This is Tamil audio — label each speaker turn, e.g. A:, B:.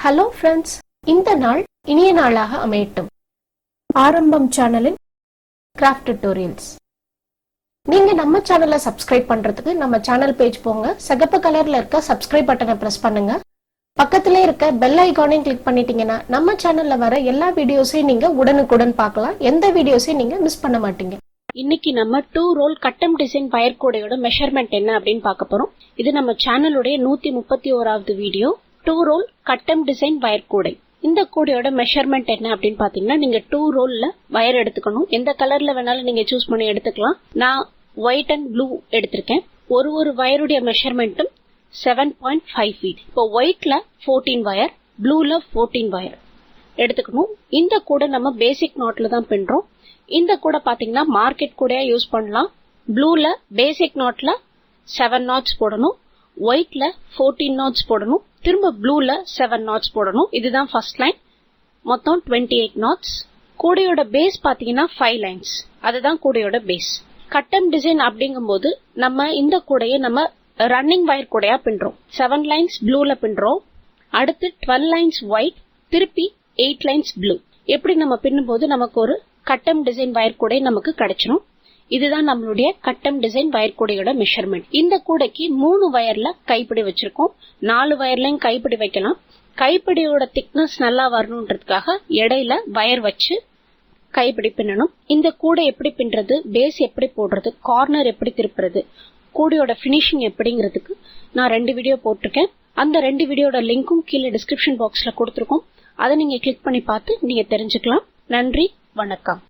A: ஹலோ ஃப்ரெண்ட்ஸ், இந்த நாள் இனிய நாளாக அமையட்டும். ஆரம்பம் சேனலின் கிராஃப்ட் டியூட்டோரியல்ஸ். நீங்க நம்ம சேனலை சப்ஸ்கிரைப் பண்றதுக்கு நம்ம சேனல் பேஜ் போங்க. சிகப்பு கலர்ல இருக்க சப்ஸ்கிரைப் பட்டனை பிரஸ் பண்ணுங்க. பக்கத்திலே இருக்க பெல் ஐகானையும் கிளிக் பண்ணிட்டீங்கன்னா நம்ம சேனல்ல வர எல்லா வீடியோஸையும் நீங்க உடனுக்குடன் பார்க்கலாம். எந்த வீடியோஸையும் நீங்க மிஸ் பண்ண மாட்டீங்க.
B: இன்னைக்கு நம்ம 2 ரோல் கட்டம் டிசைன் வயர் கூடையோட மெஷர்மெண்ட் என்ன அப்படின்னு பார்க்க போறோம். இது நம்ம சேனலுடைய 131வது வீடியோ. 2 ரோல் கட்டம் டிசைன் வயர் கூடை. இந்த கூடையோட மெஷர்மெண்ட் என்ன அப்படின்னு பாத்தீங்கன்னா, நீங்க 2 ரோல்ல வயர் எடுத்துக்கணும். எந்த கலர்ல வேணாலும் நீங்க சூஸ் பண்ணி எடுத்துக்கலாம். நான் ஒயிட் அண்ட் ப்ளூ எடுத்திருக்கேன். ஒரு வயருடைய மெஷர்மெண்ட்டும் 7.5 feet. இப்போ ஒயிட்ல 14 வயர், ப்ளூல 14 வயர் எடுத்துக்கணும். இந்த கூடை நம்ம பேசிக் நாட்ல தான் பின்றோம். இந்த கூடை பாத்தீங்கன்னா மார்க்கெட் கூடையா யூஸ் பண்ணலாம். ப்ளூல பேசிக் நாட்ல 7 knots போடணும், ஒயிட்ல 14 knots போடணும், திரும்ப ப்ளூல 7 knots போடணும். இதுதான் ஃபர்ஸ்ட் லைன். மொத்தம் 28 knots. கூடையோட பேஸ் பாத்தீங்கன்னா 5 lines. அதுதான் கூடையோட பேஸ். கட்டம் டிசைன் அப்படிங்கும்போது நம்ம இந்த கூடையை நம்ம ரன்னிங் வயர் கூடையா பின்றோம். 7 lines ப்ளூல பின்றோம், அடுத்து 12 lines ஒயிட், திருப்பி 8 lines ப்ளூ. எப்படி நம்ம பின்னும்போது நமக்கு ஒரு கட்டம் டிசைன் வயர் கூடை நமக்கு கிடைச்சிடும். இதுதான் நம்மளுடைய கட்டம் டிசைன் வயர் கூடையோட மெஷர்மெண்ட். இந்த கூடைக்கு 3 வயர்ல கைப்பிடி வச்சிருக்கோம். 4 வயர்லயும் கைப்பிடி வைக்கலாம். கைப்பிடியோட திக்னஸ் நல்லா வரணும்ன்றதுக்காக இடையில வயர் வச்சு கைப்பிடி பின்னணும். இந்த கூடை எப்படி பின்றது, பேஸ் எப்படி போடுறது, கார்னர் எப்படி திருப்புறது, கூடையோட பினிஷிங் எப்படிங்கிறதுக்கு நான் 2 வீடியோ போட்டிருக்கேன். அந்த 2 வீடியோட லிங்க்கும் கீழே டிஸ்கிரிப்ஷன் பாக்ஸ்ல கொடுத்துருக்கோம். அதை நீங்க கிளிக் பண்ணி பார்த்து நீங்க தெரிஞ்சுக்கலாம். நன்றி, வணக்கம்.